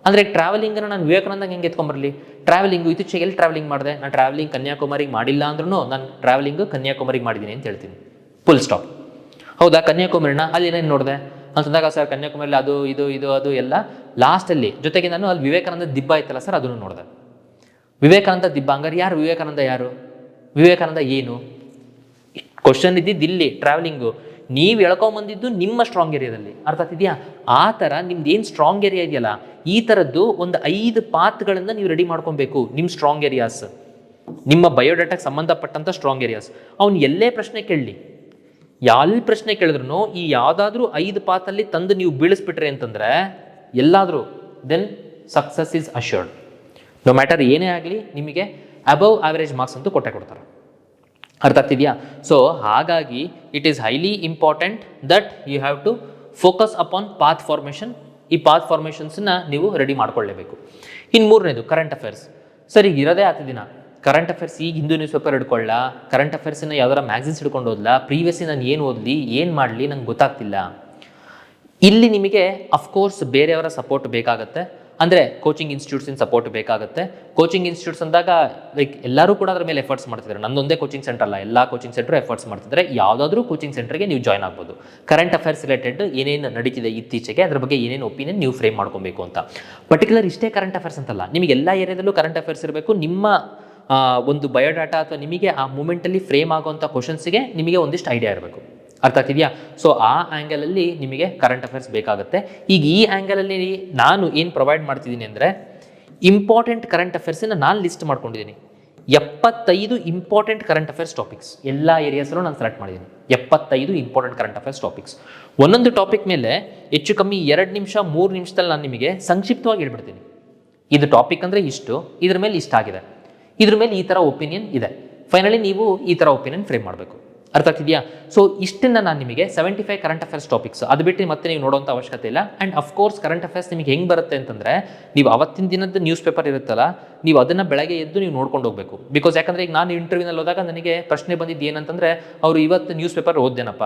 ಅಂದರೆ ಟ್ರಾವೆಲಿಂಗನ್ನು ನಾನು ವಿವೇಕಾನಂದಂಗೆ ಹೆಂಗೆ ಎತ್ಕೊಂಬರಲಿ, ಟ್ರಾವೆಲಿಂಗು ಇತ್ತೀಚೆಗೆ ಎಲ್ಲಿ ಟ್ರಾವೆಲಿಂಗ್ ಮಾಡಿದೆ, ನಾನು ಟ್ರಾವೆಲಿಂಗ್ ಕನ್ಯಾಕುಮಾರಿಗೆ ಮಾಡಿಲ್ಲ ಅಂದ್ರೂ ನಾನು ಟ್ರಾವೆಲಿಂಗು ಕನ್ಯಾಕುಮಾರಿಗೆ ಮಾಡಿದ್ದೀನಿ ಅಂತ ಹೇಳ್ತೀನಿ, ಫುಲ್ ಸ್ಟಾಪ್. ಹೌದಾ, ಕನ್ಯಾಕುಮಾರಿನ ಅಲ್ಲಿ ಏನೇನು ನೋಡಿದೆ, ಅಂತಂದಾಗ ಸರ್ ಕನ್ಯಾಕುಮಾರಿಲಿ ಅದು ಅದು ಎಲ್ಲ ಲಾಸ್ಟಲ್ಲಿ. ಜೊತೆಗೆ ನಾನು ಅಲ್ಲಿ ವಿವೇಕಾನಂದ ದಿಬ್ಬ ಇತ್ತಲ್ಲ ಸರ್, ಅದನ್ನು ನೋಡಿದೆ. ವಿವೇಕಾನಂದ ದಿಬ್ಬ, ಹಂಗಾರೆ ಯಾರು ವಿವೇಕಾನಂದ? ಯಾರು ವಿವೇಕಾನಂದ? ಏನು ಕ್ವಶನ್ ಇದ್ದಿದ್ದು ಇಲ್ಲಿ ಟ್ರಾವೆಲಿಂಗು, ನೀವು ಎಳ್ಕೊಂಬಂದಿದ್ದು ನಿಮ್ಮ ಸ್ಟ್ರಾಂಗ್ ಏರಿಯಾದಲ್ಲಿ. ಅರ್ಥ ಆಗ್ತಿದೆಯಾ? ಆ ಥರ ನಿಮ್ದು ಏನು ಸ್ಟ್ರಾಂಗ್ ಏರಿಯಾ ಇದೆಯಲ್ಲ, ಈ ಥರದ್ದು ಒಂದು 5 ಪಾತ್ಗಳನ್ನು ನೀವು ರೆಡಿ ಮಾಡ್ಕೊಬೇಕು. ನಿಮ್ಮ ಸ್ಟ್ರಾಂಗ್ ಏರಿಯಾಸ್, ನಿಮ್ಮ ಬಯೋಡಾಟಾಗೆ ಸಂಬಂಧಪಟ್ಟಂಥ ಸ್ಟ್ರಾಂಗ್ ಏರಿಯಾಸ್. ಅವ್ನು ಎಲ್ಲೇ ಪ್ರಶ್ನೆ ಕೇಳಲಿ, ಎಲ್ಲಿ ಪ್ರಶ್ನೆ ಕೇಳಿದ್ರು ಈ ಯಾವುದಾದ್ರೂ 5 ಪಾತಲ್ಲಿ ತಂದು ನೀವು ಬೀಳಿಸ್ಬಿಟ್ರಿ ಅಂತಂದರೆ ಎಲ್ಲಾದರೂ then success is assured. No matter ಏನೇ ಆಗಲಿ ನಿಮಗೆ ಅಬವ್ ಆವರೇಜ್ ಮಾರ್ಕ್ಸ್ ಅಂತೂ ಕೊಡ್ತಾರೆ. ಅರ್ಥ ಆಗ್ತಿದೆಯಾ? ಸೊ ಹಾಗಾಗಿ it is highly important that you have to focus upon path formation. ಈ ಪಾತ್ ಫಾರ್ಮೇಷನ್ಸನ್ನ ನೀವು ರೆಡಿ ಮಾಡ್ಕೊಳ್ಳೇಬೇಕು. ಇನ್ನು ಮೂರನೇದು ಕರೆಂಟ್ ಅಫೇರ್ಸ್. ಸರ್ ಈಗ ಇರೋದೇ ದಿನ ಕರೆಂಟ್ ಅಫೇರ್ಸ್. ಈಗ ಹಿಂದೂ ನ್ಯೂಸ್ ಪೇಪರ್ ಹಿಡ್ಕೊಳ್ಳ, ಕರೆಂಟ್ ಅಫೇರ್ಸನ್ನ ಯಾವ್ದಾರ ಮ್ಯಾಗ್ಝಿನ್ಸ್ ಹಿಡ್ಕೊಂಡು ಓದಲ್ಲ, ಪ್ರೀವಿಯಸ್ಲಿ ನಾನು ಏನು ಓದಲಿ, ಏನು ಮಾಡಲಿ ನಂಗೆ ಗೊತ್ತಾಗ್ತಿಲ್ಲ. ಇಲ್ಲಿ ನಿಮಗೆ ಅಫ್ಕೋರ್ಸ್ ಬೇರೆಯವರ ಸಪೋರ್ಟ್ ಬೇಕಾಗುತ್ತೆ. ಅಂದರೆ ಕೋಚಿಂಗ್ ಇನ್ಸ್ಟಿಟ್ಯೂಟ್ಸಿನ ಸಪೋರ್ಟ್ ಬೇಕಾಗುತ್ತೆ. ಕೋಚಿಂಗ್ ಇನ್ಸ್ಟಿಟ್ಯೂಟ್ಸ್ ಅಂದಾಗ ಲೈಕ್ ಎಲ್ಲರೂ ಕೂಡ ಅದ್ರ ಮೇಲೆ ಎಫರ್ಟ್ಸ್ ಮಾಡ್ತಿದ್ದಾರೆ. ನನ್ನೊಂದೇ ಕೋಚಿಂಗ್ ಸೆಂಟರ್ ಅಲ್ಲ, ಎಲ್ಲ ಕೋಚಿಂಗ್ ಸೆಂಟರ್ ಎಫರ್ಟ್ಸ್ ಮಾಡ್ತಿದ್ದಾರೆ. ಯಾವುದಾದ್ರೂ ಕೋಚಿಂಗ್ ಸೆಂಟರ್ಗೆ ನೀವು ಜಾಯ್ನ್ ಆಗ್ಬೋದು. ಕರೆಂಟ್ ಅಫೇರ್ಸ್ ರಿಲೇಟೆಡ್ ಏನೇನು ನಡೀತಿದೆ ಇತ್ತೀಚೆಗೆ, ಅದ್ರ ಬಗ್ಗೆ ಏನೇನು ಒಪಿನಿಯನ್ ನೀವು ಫ್ರೇಮ್ ಮಾಡ್ಕೊಬೇಕು ಅಂತ. ಪರ್ಟಿಕ್ಯುಲರ್ ಇಷ್ಟೇ ಕರೆಂಟ್ ಅಫೇರ್ಸ್ ಅಂತಲ್ಲ, ನಿಮಗೆ ಎಲ್ಲ ಏರಿಯಾದಲ್ಲೂ ಕರೆಂಟ್ ಅಫೇರ್ಸ್ ಇರಬೇಕು. ನಿಮ್ಮ ಒಂದು ಬಯೋಡಾಟಾ ಅಥವಾ ನಿಮಗೆ ಆ ಮೂಮೆಂಟಲ್ಲಿ ಫ್ರೇಮ್ ಆಗುವಂಥ ಕ್ವಶನ್ಸಿಗೆ ನಿಮಗೆ ಒಂದಿಷ್ಟು ಐಡಿಯಾ ಇರಬೇಕು. ಅರ್ಥ ಆಗ್ತಿದೆಯಾ? ಸೊ ಆ ಆ್ಯಂಗಲಲ್ಲಿ ನಿಮಗೆ ಕರೆಂಟ್ ಅಫೇರ್ಸ್ ಬೇಕಾಗುತ್ತೆ. ಈಗ ಈ ಆ್ಯಂಗಲಲ್ಲಿ ನಾನು ಏನು ಪ್ರೊವೈಡ್ ಮಾಡ್ತಿದ್ದೀನಿ ಅಂದರೆ, ಇಂಪಾರ್ಟೆಂಟ್ ಕರೆಂಟ್ ಅಫೇರ್ಸನ್ನು ನಾನು ಲಿಸ್ಟ್ ಮಾಡ್ಕೊಂಡಿದ್ದೀನಿ. 75 ಇಂಪಾರ್ಟೆಂಟ್ ಕರೆಂಟ್ ಅಫೇರ್ಸ್ ಟಾಪಿಕ್ಸ್ ಎಲ್ಲ ಏರಿಯಾಸಲ್ಲೂ ನಾನು ಸೆಲೆಕ್ಟ್ ಮಾಡಿದ್ದೀನಿ. 75 ಇಂಪಾರ್ಟೆಂಟ್ ಕರೆಂಟ್ ಅಫೇರ್ಸ್ ಟಾಪಿಕ್ಸ್. ಒಂದೊಂದು ಟಾಪಿಕ್ ಮೇಲೆ ಹೆಚ್ಚು ಕಮ್ಮಿ 2 ನಿಮಿಷ 3 ನಿಮಿಷದಲ್ಲಿ ನಾನು ನಿಮಗೆ ಸಂಕ್ಷಿಪ್ತವಾಗಿ ಹೇಳ್ಬಿಡ್ತೀನಿ. ಇದು ಟಾಪಿಕ್ ಅಂದರೆ ಇಷ್ಟು, ಇದ್ರ ಮೇಲೆ ಇಷ್ಟ ಆಗಿದೆ, ಇದ್ರ ಮೇಲೆ ಈ ಥರ ಒಪಿನಿಯನ್ ಇದೆ, ಫೈನಲಿ ನೀವು ಈ ಥರ ಒಪಿನಿಯನ್ ಫ್ರೇಮ್ ಮಾಡಬೇಕು. ಅರ್ಥ ಆಗ್ತಿದೆಯಾ? ಸೊ ಇಷ್ಟನ್ನು ನಾನು ನಿಮಗೆ 75 ಕರೆಂಟ್ ಅಫೇರ್ಸ್ ಟಾಪಿಕ್ಸ್, ಅದು ಬಿಟ್ಟು ಮತ್ತೆ ನೀವು ನೋಡೋಂಥ ಅವಶ್ಯಕತೆ ಇಲ್ಲ. ಆ್ಯಂಡ್ ಅಫ್ಕೋರ್ಸ್ ಕರೆಂಟ್ ಅಫೇರ್ಸ್ ನಿಮಗೆ ಹೆಂಗೆ ಬರುತ್ತೆ ಅಂತಂದರೆ, ನೀವು ಅವತ್ತಿನ ದಿನದ ನ್ಯೂಸ್ ಪೇಪರ್ ಇರುತ್ತಲ್ಲ, ನೀವು ಅದನ್ನು ಬೆಳಗ್ಗೆ ಎದ್ದು ನೀವು ನೋಡ್ಕೊಂಡು ಹೋಗಬೇಕು. ಬಿಕಾಸ್ ಯಾಕಂದರೆ ಈಗ ನಾನು ಇಂಟರ್ವ್ಯೂನಲ್ಲಿ ಹೋದಾಗ ನನಗೆ ಪ್ರಶ್ನೆ ಬಂದಿದ್ದು ಏನಂತಂದರೆ, ಅವರು ಇವತ್ತು ನ್ಯೂಸ್ ಪೇಪರ್ ಓದ್ದೇನಪ್ಪ,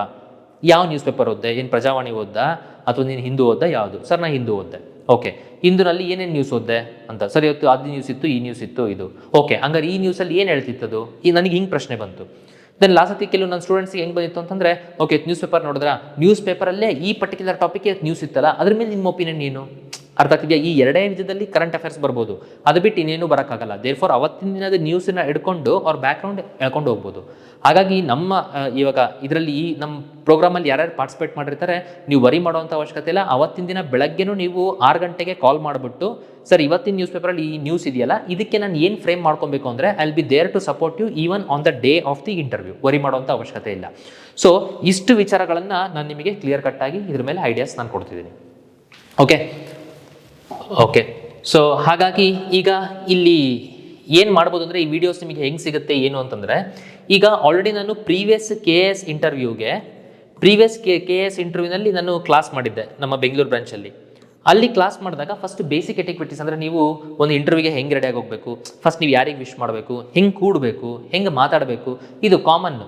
ಯಾವ ನ್ಯೂಸ್ ಪೇಪರ್ ಓದ್ದೆ, ಏನು ಪ್ರಜಾವಾಣಿ ಓದ್ದಾ ಅಥವಾ ನೀನು ಹಿಂದೂ ಓದ್ದಾ, ಯಾವುದು? ಸರ್ ನಾನು ಹಿಂದೂ ಓದ್ದೆ. ಓಕೆ, ಹಿಂದೂನಲ್ಲಿ ಏನೇನು ನ್ಯೂಸ್ ಓದ್ದೆ ಅಂತ. ಸರ್ ಇವತ್ತು ಅದು ನ್ಯೂಸ್ ಇತ್ತು, ಈ ನ್ಯೂಸ್ ಇತ್ತು, ಇದು. ಓಕೆ, ಹಂಗಾರೆ ಈ ನ್ಯೂಸಲ್ಲಿ ಏನು ಹೇಳ್ತಿತ್ತದು? ಈ ನನಗೆ ಹಿಂಗೆ ಪ್ರಶ್ನೆ ಬಂತು. ದೆನ್ ಲಾಸ್ಟ್ ಸತಿ ಕೆಲವು ನನ್ನ ಸ್ಟೂಡೆಂಟ್ಸ್ಗೆ ಹೆಂಗೆ ಬಂದಿತ್ತು ಅಂತಂದರೆ, ಓಕೆ ನ್ಯೂಸ್ ಪೇಪರ್ ನೋಡಿದ್ರೆ ನ್ಯೂಸ್ ಪೇಪರಲ್ಲೇ ಈ ಪರ್ಟಿಕ್ಯುಲರ್ ಟಾಪಿಕ್ಗೆ ನ್ಯೂಸ್ ಇತ್ತಲ್ಲ, ಅದ್ರ ಮೇಲೆ ನಿಮ್ಮ ಒಪಿನಿಯನ್ ಏನು? ಅರ್ಥ ಆಗ್ತಿದೆಯಾ? ಈ ಎರಡೇ ವಿಧದಲ್ಲಿ ಕರೆಂಟ್ ಅಫೇರ್ಸ್ ಬರ್ಬೋದು, ಅದು ಬಿಟ್ಟು ಇನ್ನೇನು ಬರೋಕ್ಕಾಗಲ್ಲ. ದೇರ್ಫೋರ್ ಅವತ್ತಿನ ದಿನದ ನ್ಯೂಸನ್ನ ಹಿಡ್ಕೊಂಡು ಅವ್ರ ಬ್ಯಾಕ್ಗ್ರೌಂಡ್ ಹೇಳ್ಕೊಂಡು ಹೋಗ್ಬೋದು. ಹಾಗಾಗಿ ನಮ್ಮ ಇವಾಗ ಇದರಲ್ಲಿ ಈ ನಮ್ಮ ಪ್ರೋಗ್ರಾಮಲ್ಲಿ ಯಾರ್ಯಾರು ಪಾರ್ಟಿಸಿಪೇಟ್ ಮಾಡಿರ್ತಾರೆ, ನೀವು ವರಿ ಮಾಡೋವಂಥ ಅವಶ್ಯಕತೆ ಇಲ್ಲ. ಅವತ್ತಿನ ದಿನ ಬೆಳಗ್ಗೆನೂ ನೀವು 6 ಗಂಟೆಗೆ ಕಾಲ್ ಮಾಡಿಬಿಟ್ಟು, ಸರ್ ಇವತ್ತಿನ ನ್ಯೂಸ್ ಪೇಪರಲ್ಲಿ ಈ ನ್ಯೂಸ್ ಇದೆಯಲ್ಲ, ಇದಕ್ಕೆ ನಾನು ಏನು ಫ್ರೇಮ್ ಮಾಡ್ಕೊಬೇಕು ಅಂದರೆ I will be there to support you even on the day of the interview. Worry ಮಾಡೋವಂಥ ಅವಶ್ಯಕತೆ ಇಲ್ಲ. ಸೊ ಇಷ್ಟು ವಿಚಾರಗಳನ್ನು ನಾನು ನಿಮಗೆ ಕ್ಲಿಯರ್ ಕಟ್ಟಾಗಿ ಇದ್ರ ಮೇಲೆ ಐಡಿಯಾಸ್ ನಾನು ಕೊಡ್ತಿದ್ದೀನಿ. ಓಕೆ. ಸೊ ಹಾಗಾಗಿ ಈಗ ಇಲ್ಲಿ ಏನು ಮಾಡ್ಬೋದು ಅಂದರೆ, ಈ ವಿಡಿಯೋಸ್ ನಿಮಗೆ ಹೆಂಗೆ ಸಿಗುತ್ತೆ ಏನು ಅಂತಂದರೆ, ಈಗ ಆಲ್ರೆಡಿ ನಾನು ಪ್ರೀವಿಯಸ್ KS ಇಂಟರ್ವ್ಯೂನಲ್ಲಿ ನಾನು ಕ್ಲಾಸ್ ಮಾಡಿದ್ದೆ ನಮ್ಮ ಬೆಂಗಳೂರು ಬ್ರಾಂಚಲ್ಲಿ. ಅಲ್ಲಿ ಕ್ಲಾಸ್ ಮಾಡಿದಾಗ ಫಸ್ಟ್ ಬೇಸಿಕ್ ಎಟಿಕ್ವಿಟೀಸ್ ಅಂದರೆ ನೀವು ಒಂದು ಇಂಟರ್ವ್ಯೂಗೆ ಹೆಂಗೆ ರೆಡಿಯಾಗಿ ಹೋಗಬೇಕು, ಫಸ್ಟ್ ನೀವು ಯಾರಿಗೆ ವಿಶ್ ಮಾಡಬೇಕು, ಹೆಂಗೆ ಕೂಡಬೇಕು, ಹೆಂಗೆ ಮಾತಾಡಬೇಕು, ಇದು ಕಾಮನ್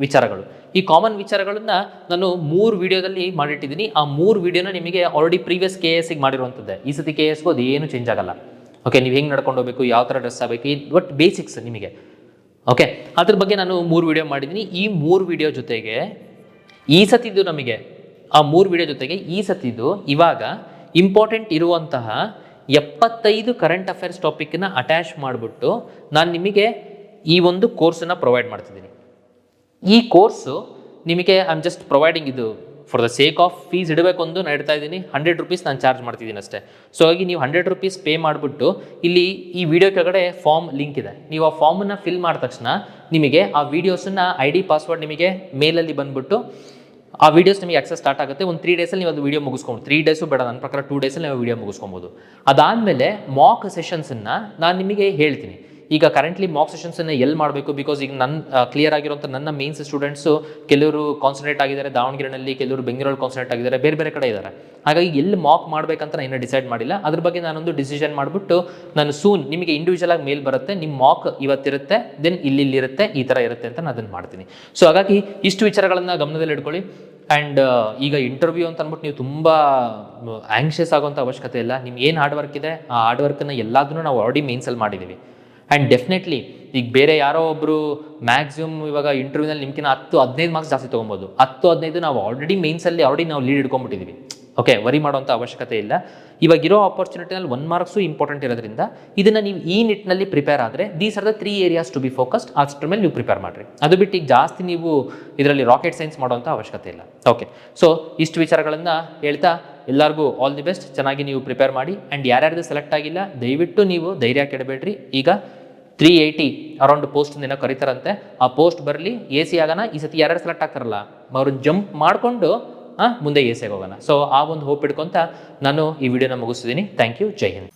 ವಿಚಾರಗಳು. ಈ ಕಾಮನ್ ವಿಚಾರಗಳನ್ನ ನಾನು 3 ವಿಡಿಯೋದಲ್ಲಿ ಮಾಡಿಟ್ಟಿದ್ದೀನಿ. ಆ 3 ವಿಡಿಯೋನ ನಿಮಗೆ ಆಲ್ರೆಡಿ ಪ್ರೀವಿಯಸ್ KSಗೆ ಮಾಡಿರುವಂಥದ್ದೇ. ಈ ಸತಿ KSಗೂ ಅದು ಏನು ಚೇಂಜ್ ಆಗಲ್ಲ. ಓಕೆ, ನೀವು ಹೆಂಗೆ ನಡ್ಕೊಂಡು ಹೋಗಬೇಕು, ಯಾವ ಥರ ಡ್ರೆಸ್ ಆಗಬೇಕು, ಬಟ್ ಬೇಸಿಕ್ಸ್ ನಿಮಗೆ. ಓಕೆ, ಅದ್ರ ಬಗ್ಗೆ ನಾನು 3 ವಿಡಿಯೋ ಮಾಡಿದ್ದೀನಿ. ಈ 3 ವಿಡಿಯೋ ಜೊತೆಗೆ ಈ ಸತಿದ್ದು ನಮಗೆ ಆ 3 ವಿಡಿಯೋ ಜೊತೆಗೆ ಈ ಸತಿದ್ದು ಇವಾಗ ಇಂಪಾರ್ಟೆಂಟ್ ಇರುವಂತಹ 75 ಕರೆಂಟ್ ಅಫೇರ್ಸ್ ಟಾಪಿಕ್ನ ಅಟ್ಯಾಚ್ ಮಾಡಿಬಿಟ್ಟು ನಾನು ನಿಮಗೆ ಈ ಒಂದು ಕೋರ್ಸನ್ನು ಪ್ರೊವೈಡ್ ಮಾಡ್ತಿದ್ದೀನಿ. ಈ ಕೋರ್ಸು ನಿಮಗೆ ಐ ಆಮ್ ಜಸ್ಟ್ ಪ್ರೊವೈಡಿಂಗ್, ಇದು for the sake of fees ಇಡಬೇಕು ಒಂದು ನಾನು ಇಡ್ತಾ ಇದ್ದೀನಿ. 100 ರೂಪೀಸ್ ನಾನು ಚಾರ್ಜ್ ಮಾಡ್ತಿದ್ದೀನಿ ಅಷ್ಟೇ. ಸೊ ಹಾಗೆ ನೀವು 100 ರೂಪೀಸ್ ಪೇ ಮಾಡಿಬಿಟ್ಟು ಇಲ್ಲಿ ಈ ವಿಡಿಯೋ ಕೆಳಗಡೆ ಫಾರ್ಮ್ ಲಿಂಕ್ ಇದೆ, ನೀವು ಆ ಫಾರ್ಮನ್ನು ಫಿಲ್ ಮಾಡಿದ ತಕ್ಷಣ ನಿಮಗೆ ಆ ವೀಡಿಯೋಸನ್ನು ID ಪಾಸ್ವರ್ಡ್ ನಿಮಗೆ ಮೇಲಲ್ಲಿ ಬಂದುಬಿಟ್ಟು ಆ ವೀಡಿಯೋಸ್ ನಿಮಗೆ ಆಕ್ಸೆಸ್ ಸ್ಟಾರ್ಟ್ ಆಗುತ್ತೆ. ಒಂದು 3 ಡೇಸಲ್ಲಿ ನೀವು ಅದು ವೀಡಿಯೋ ಮುಗಿಸ್ಕೊಂಡು, 3 ಡೇಸು ಬೇಡ, ನನ್ನ ಪ್ರಕಾರ 2 ಡೇಸಲ್ಲಿ ನೀವು ವೀಡಿಯೋ ಮುಗಿಸ್ಕೊಬೋದು. ಅದಾದಮೇಲೆ ಮಾಕ್ ಸೆಷನ್ಸನ್ನು ನಾನು ನಿಮಗೆ ಹೇಳ್ತೀನಿ. ಈಗ ಕರೆಂಟ್ಲಿ ಮಾಕ್ ಸೆಷನ್ಸನ್ನು ಎಲ್ಲಿ ಮಾಡಬೇಕು, ಬಿಕಾಸ್ ಈಗ ನನ್ನ ಕ್ಲಿಯರ್ ಆಗಿರೋಂಥ ನನ್ನ ಮೇನ್ಸ್ ಸ್ಟೂಡೆಂಟ್ಸು ಕೆಲವರು ಕಾನ್ಸಂಟ್ರೇಟ್ ಆಗಿದ್ದಾರೆ ದಾವಣಗೆರೆಯಲ್ಲಿ, ಕೆಲವರು ಬೆಂಗಳೂರಲ್ಲಿ ಕಾನ್ಸಂಟ್ರೇಟ್ ಆಗಿದ್ದಾರೆ, ಬೇರೆ ಬೇರೆ ಕಡೆ ಇದ್ದಾರೆ. ಹಾಗಾಗಿ ಎಲ್ಲಿ ಮಾಕ್ ಮಾಡಬೇಕಂತ ನಾನು ಇನ್ನೂ ಡಿಸೈಡ್ ಮಾಡಿಲ್ಲ. ಅದ್ರ ಬಗ್ಗೆ ನಾನೊಂದು ಡಿಸಿಷನ್ ಮಾಡಿಬಿಟ್ಟು ನಾನು ಸೂನ್ ನಿಮಗೆ ಇಂಡಿವಿಜುವಲ್ ಆಗಿ ಮೇಲ್ ಬರುತ್ತೆ, ನಿಮ್ಮ ಮಾಕ್ ಇವತ್ತಿರುತ್ತೆ, ದೆನ್ ಇಲ್ಲಿರುತ್ತೆ, ಈ ಥರ ಇರುತ್ತೆ ಅಂತ ನಾನು ಅದನ್ನು ಮಾಡ್ತೀನಿ. ಸೊ ಹಾಗಾಗಿ ಇಷ್ಟು ವಿಚಾರಗಳನ್ನು ಗಮನದಲ್ಲಿ ಇಟ್ಕೊಳ್ಳಿ. ಆ್ಯಂಡ್ ಈಗ ಇಂಟರ್ವ್ಯೂ ಅಂತ ಅಂದ್ಬಿಟ್ಟು ನೀವು ತುಂಬ ಆ್ಯಂಕ್ಷಿಯಸ್ ಆಗೋಂಥ ಅವಶ್ಯಕತೆ ಇಲ್ಲ. ನಿಮ್ಗೆ ಏನು ಹಾರ್ಡ್ ವರ್ಕ್ ಇದೆ ಆ ಹಾರ್ಡ್ ವರ್ಕನ್ನು ಎಲ್ಲದನ್ನೂ ನಾವು ಆಲ್ರೆಡಿ ಮೇನ್ಸಲ್ಲಿ ಮಾಡಿದ್ದೀವಿ. ಆ್ಯಂಡ್ ಡೆಫಿನೆಟ್ಲಿ ಈಗ ಬೇರೆ ಯಾರೋ ಒಬ್ಬರು ಮ್ಯಾಕ್ಸಿಮಮ್ ಇವಾಗ ಇಂಟರ್ವ್ಯೂನಲ್ಲಿ ನಿಮ್ಗಿನ 10-15 ಮಾರ್ಕ್ಸ್ ಜಾಸ್ತಿ ತೊಗೊಬೋದು. 10-15 ನಾವು ಆಲ್ರೆಡಿ ಮೇನ್ಸಲ್ಲಿ ನಾವು ಲೀಡ್ ಇಟ್ಕೊಂಡ್ಬಿಟ್ಟಿದ್ದೀವಿ. ಓಕೆ, ವರಿ ಮಾಡೋಂಥ ಅವಶ್ಯಕತೆ ಇಲ್ಲ. ಇವಾಗಿರೋ ಆಪರ್ಚುನಿಟಿನಲ್ಲಿ 1 ಮಾರ್ಕ್ಸು ಇಂಪಾರ್ಟೆಂಟ್ ಇರೋದ್ರಿಂದ ಇದನ್ನು ನೀವು ಈ ನಿಟ್ಟಿನಲ್ಲಿ ಪ್ರಿಪೇರ್ ಆದರೆ these are the 3 areas to be focused. ಅಷ್ಟರ ಮೇಲೆ ನೀವು ಪ್ರಿಪೇರ್ ಮಾಡಿರಿ. ಅದು ಬಿಟ್ಟು ಈಗ ಜಾಸ್ತಿ ನೀವು ಇದರಲ್ಲಿ ರಾಕೆಟ್ ಸೈನ್ಸ್ ಮಾಡೋಂಥ ಅವಶ್ಯಕತೆ ಇಲ್ಲ. ಓಕೆ, ಸೊ ಇಷ್ಟು ವಿಚಾರಗಳನ್ನು ಹೇಳ್ತಾ ಎಲ್ಲರಿಗೂ ಆಲ್ ದಿ ಬೆಸ್ಟ್. ಚೆನ್ನಾಗಿ ನೀವು ಪ್ರಿಪೇರ್ ಮಾಡಿ. ಆ್ಯಂಡ್ ಯಾರ್ಯಾರ್ದು ಸೆಲೆಕ್ಟ್ ಆಗಿಲ್ಲ ದಯವಿಟ್ಟು ನೀವು ಧೈರ್ಯ ಕೆಡಬೇಡ್ರಿ. ಈಗ 380 ಅರೌಂಡ್ ಪೋಸ್ಟ್ ಏನೋ ಕರೀತಾರಂತೆ, ಆ ಪೋಸ್ಟ್ ಬರಲಿ, AC ಆಗೋಣ. ಈ ಸತಿ ಯಾರ್ಯಾರು ಸೆಲೆಕ್ಟ್ ಆಗ್ತಾರಲ್ಲ ಅವ್ರನ್ನ ಜಂಪ್ ಮಾಡಿಕೊಂಡು ಮುಂದೆ AC ಹೋಗೋಣ. ಸೊ ಆ ಒಂದು ಹೋಪ್ ಇಟ್ಕೊಂತ ನಾನು ಈ ವಿಡಿಯೋನ ಮುಗಿಸ್ತಿದ್ದೀನಿ. Thank you. ಜೈ ಹಿಂದ್.